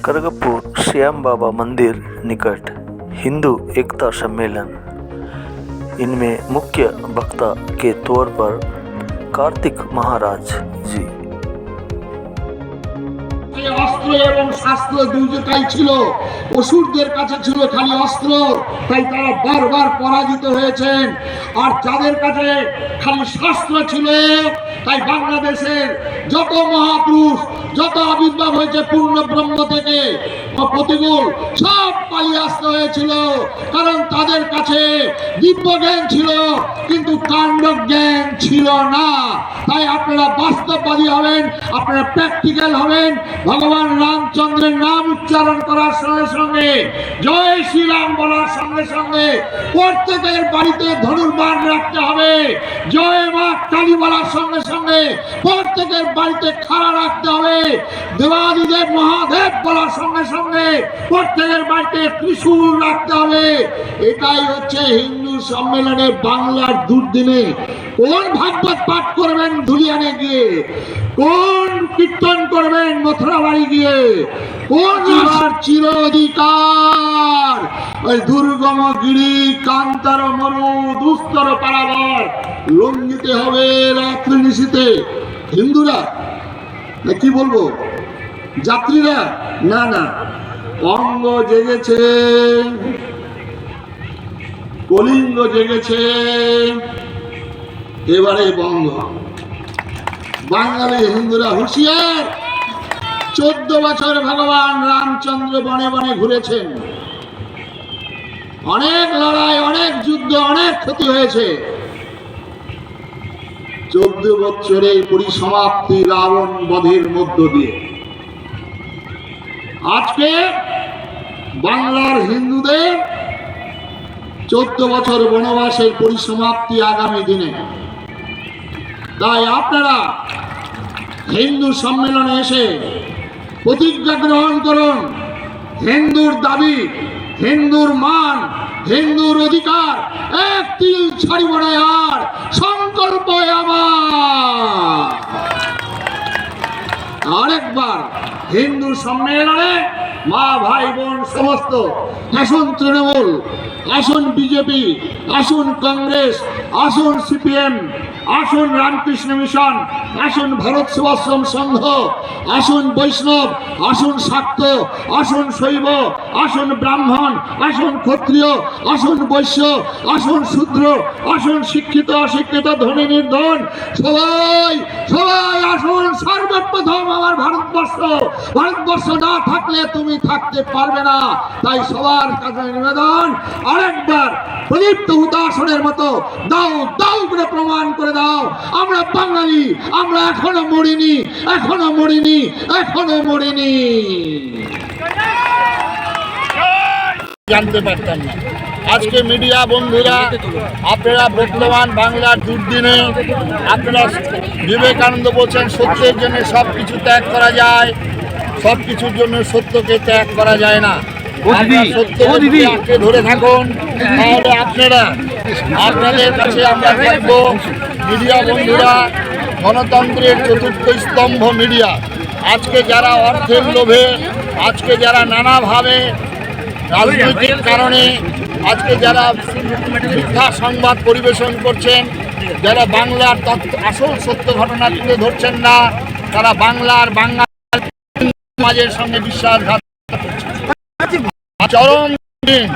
करगपुर श्याम बाबा मंदिर निकट हिंदू एकता सम्मेलन। इनमें मुख्य वक्ता के तौर पर कार्तिक महाराज जी। অস্ত্র এবং শাস্ত্র দুইটাই ছিল, অসুরদের কাছে ছিল খালি অস্ত্র, তাই তারা বারবার পরাজিত হয়েছেন। আর যাদের কাছে খালি শাস্ত্র ছিল, তাই বাংলাদেশের যত মহাপুরুষ, যত আবির্ভাব হয়েছে পূর্ণ ব্রহ্ম থেকে প্রতিকূল সব পালিয়ে আসতে হয়েছিল, কারণ তাদের কাছে দিব্য জ্ঞান ছিল কিন্তু কাণ্ড জ্ঞান ছিল না। তাই আপনারা বাস্তববাদী হবেন, আপনারা প্র্যাকটিক্যাল হবেন। ভগবান রামচন্দ্রের নাম উচ্চারণ করার সঙ্গে সঙ্গে, জয় শ্রীরাম বলার সঙ্গে সঙ্গে প্রত্যেকের বাড়িতে ধনুর্বাণ রাখতে হবে। জয় মা কালী বলার সঙ্গে সঙ্গে প্রত্যেকের বাড়িতে খাড়া রাখতে হবে। দেবাদিদেব মহাদেব বলার সঙ্গে সঙ্গে প্রত্যেকের বাড়িতে ত্রিশূল রাখতে হবে। এটাই হচ্ছে হিন্দু সম্মেলনের বাংলার দুর্দিনে। কোন ভাগবত পাঠ করবেন ধুলিয়ানে গিয়ে, কোন কীর্তন করবেন মথুরা বাড়ি গিয়ে, কোন চির অধিকার ওই দুর্গম গিরি কান্তার মরু দুস্তর পারাবার লঙ্ঘিতে হবে রাত্রি নিশীতে। হিন্দুরা না কি বলবো, যাত্রীরা না না, অঙ্গ জেগেছে, কলিঙ্গ জেগেছে, এবারে বঙ্গ। বাঙালি হিন্দুরা হুঁশিয়ার। 14 বছর ভগবান রামচন্দ্র বনে বনে ঘুরেছেন, অনেক লড়াই, অনেক যুদ্ধ, অনেক ক্ষতি হয়েছে। 14 বছরের পরিসমাপ্তি রাবণ বধের মধ্য দিয়ে। আজকে বাংলার হিন্দুদের 14 বছর বনবাসের পরিসমাপ্তি আগামী দিনে। তাই আপনারা হিন্দু সম্মেলনে এসে প্রতিজ্ঞা গ্রহণ করুন। হিন্দুর দাবি, হিন্দুর মান, হিন্দুর অধিকার এক তিল ছাড়িব না। আর সংকল্প আমার আরেকবার হিন্দু সম্মেলনে মা ভাই বোন সমস্ত, আসুন তৃণমূল, আসুন বিজেপি, আসুন কংগ্রেস, আসুন সিপিএম, আসুন রামকৃষ্ণ মিশন, আসুন ভারত সেবাশ্রম সংঘ, আসুন বৈষ্ণব, আসুন শাক্ত, আসুন শৈব, আসুন ব্রাহ্মণ, আসুন ক্ষত্রিয়, আসুন বৈশ্য, আসুন শূদ্র, আসুন শিক্ষিত অশিক্ষিত ধনী নির্ধন, সবাই সবাই আসুন। সর্বপ্রথম আমার ভারতবর্ষ, ভারতবর্ষ না থাকলে তুমি থাকতে পারবে না। তাই সবার কাছে নিবেদন, আরেকবার প্রদীপ্ত হুতাসনের মতো দাও দাও করে প্রমাণ করে দাও আমরা বাঙালি, আমরা এখনো মরিনি, এখনো মরিনি, এখনো মরিনি। জানতে পারতাম না। আজকে মিডিয়া বন্ধুরা, আপনারা বর্তমান বাংলার দুর্দিনে আপনারা বিবেকানন্দ বলছেন সত্যের জন্য সব কিছু ত্যাগ করা যায়, সব কিছুর জন্য সত্যকে ত্যাগ করা যায় না। সত্যকে ধরে থাকুন, তাহলে আপনাদের কাছে আমরা থাকবো। মিডিয়া বন্ধুরা, গণতন্ত্রের চতুর্থ স্তম্ভ মিডিয়া। আজকে যারা অর্থের লোভে, আজকে যারা নানাভাবে রাজনৈতিক কারণে আজকে যারা মিথ্যা সংবাদ পরিবেশন করছেন, যারা বাংলার আসল সত্য ঘটনা তুলে ধরছেন না, তারা বাংলার সমাজের সঙ্গে বিশ্বাসঘাত করছেন। চরম দিন,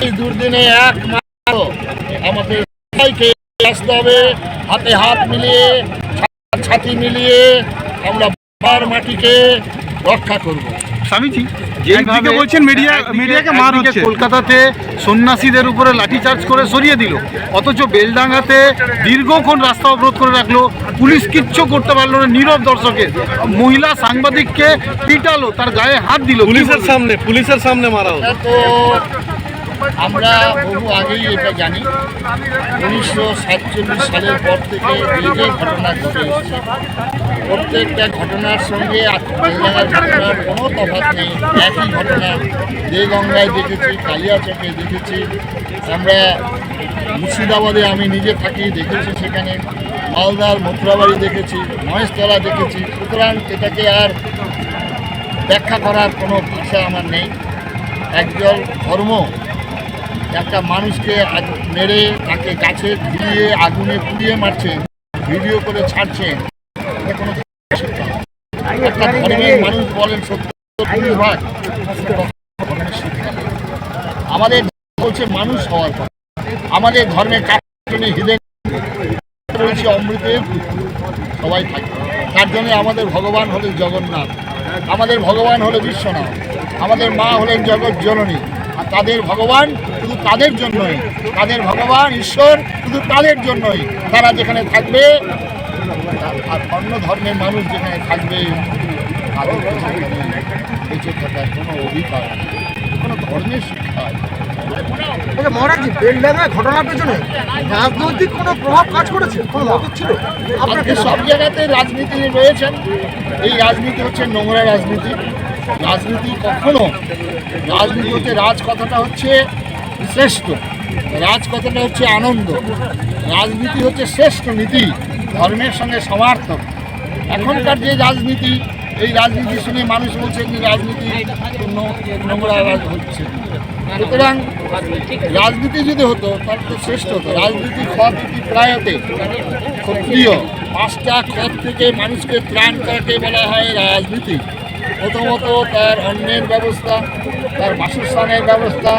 এই দুর্দিনে একমাত্র আমাদের সবাইকে আসতে হবে, হাতে হাত মিলিয়ে, ছাতি মিলিয়ে আমরা বাবার মাটিকে রক্ষা করব। স্বামীজি যেভাবে বলছেন মিডিয়াকে মার হচ্ছে, কলকাতাতে সন্ন্যাসীদের উপরে লাঠিচার্জ করে সরিয়ে দিল, অথচ বেলডাঙ্গাতে দীর্ঘক্ষণ রাস্তা অবরোধ করে রাখলো, পুলিশ কিচ্ছু করতে পারলো না। নীরব দর্শকের মহিলা সাংবাদিককে পিটালো, তার গায়ে হাত দিল পুলিশের সামনে মারা হলো। তো আমরা বহু আগেই এটা জানি, 1947 সালের পর থেকে এই যে ঘটনা ঘটে এসেছে, প্রত্যেকটা ঘটনার সঙ্গে বেলডাঙ্গার ঘটনার কোনো তফাৎ নেই। একই ঘটনা দেগঙ্গায় দেখেছি, কালিয়াচকে দেখেছি, আমরা মুর্শিদাবাদে আমি নিজে থাকি, দেখেছি, সেখানে মালদার মথুরাবাড়ি দেখেছি, মহেশতলা দেখেছি। সুতরাং এটাকে আর ব্যাখ্যা করার কোনো ভাষা আমার নেই। একদল ধর্ম একটা মানুষকে মেরে তাকে গাছে ঝুলিয়ে আগুনে পুড়িয়ে মারছেন, ভিডিও করে ছাড়ছেন, এটা কোনো শিক্ষা না। একটা ধর্মের মানুষ বলেন 70% ধর্মের শিক্ষা নেই। আমাদের বলছে মানুষ হওয়ার কথা। আমাদের ধর্মের কারণে হৃদয় বলছে অমৃতের সবাই থাকে। তার জন্য আমাদের ভগবান হলেন জগন্নাথ, আমাদের ভগবান হলো বিশ্বনাথ, আমাদের মা হলেন জগৎ জননী। আর তাদের ভগবান শুধু তাদের জন্যই, তাদের ভগবান ঈশ্বর শুধু তাদের জন্যই। তারা যেখানে থাকবে আর অন্য ধর্মের মানুষ যেখানে থাকবে তাদের সেখানে বেঁচে থাকার কোনো অধিকার নেই, কোনো ধর্মের শিক্ষা নেই। মহারাজ, বেলডাঙ্গা ঘটনার পেছনে রাজনৈতিক কোনো প্রভাব কাজ করেছে, কোনো মদত ছিল? আজকে সব জায়গাতে রাজনীতি রয়েছেন। এই রাজনীতি হচ্ছে নোংরা রাজনীতি। রাজনীতি কখনো, রাজনীতি হচ্ছে, রাজ কথাটা হচ্ছে শ্রেষ্ঠ, রাজ কথাটা হচ্ছে আনন্দ, রাজনীতি হচ্ছে শ্রেষ্ঠ নীতি, ধর্মের সঙ্গে সমার্থক। এখনকার যে রাজনীতি, এই রাজনীতি শুনে মানুষ বলছে যে রাজনীতি নোংরা রাজ হচ্ছে। সুতরাং রাজনীতি যদি হতো তাহলে তো শ্রেষ্ঠ হতো। রাজনীতি খত প্রায়তে ক্ষত্রিয়, 5টা খত থেকে মানুষকে ত্রাণ করাকে বলা হয় রাজনীতি। প্রথমত তার অন্নের ব্যবস্থা, তার বাসস্থানের ব্যবস্থা,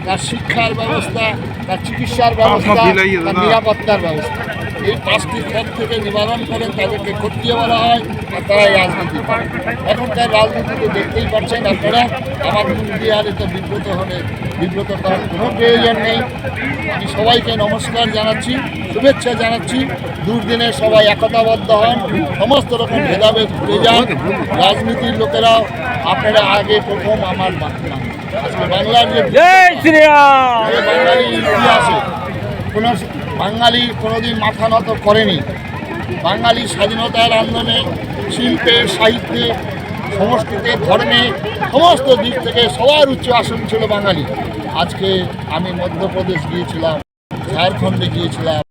তার শিক্ষার ব্যবস্থা, তার চিকিৎসার ব্যবস্থা, তার নিরাপত্তার ব্যবস্থা। এই 5টি ক্ষেত্র থেকে নিবারণ করেন তাদেরকে ক্ষত্রিয় বলা হয়, আর তারাই রাজনীতি করে। এখনকার রাজনীতিতে দেখতেই পাচ্ছেন আপনারা। আমার মিডিয়ার এটা বিব্রত করার কোনো প্রয়োজন নেই। আমি সবাইকে নমস্কার জানাচ্ছি, শুভেচ্ছা জানাচ্ছি। দুর্দিনে সবাই একতাবদ্ধ হন, সমস্ত রকম ভেদাভেদ ভুলে যান। রাজনীতির লোকেরাও আপনারা আগে প্রথম আমার আজকে বাংলার যে বাঙালি ইতিহাসে কোনো বাঙালি কোনোদিন মাথা নত করেনি। বাঙালি স্বাধীনতার আন্দোলনে, শিল্পে, সাহিত্যে, সংস্কৃতে, ধর্মে, সমস্ত দিক থেকে সবার উচ্চ আসন ছিল বাঙালি। আজকে আমি মধ্যপ্রদেশ গিয়েছিলাম, ঝাড়খণ্ডে গিয়েছিলাম,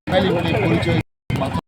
বাঙালি বলে পরিচয় মাথা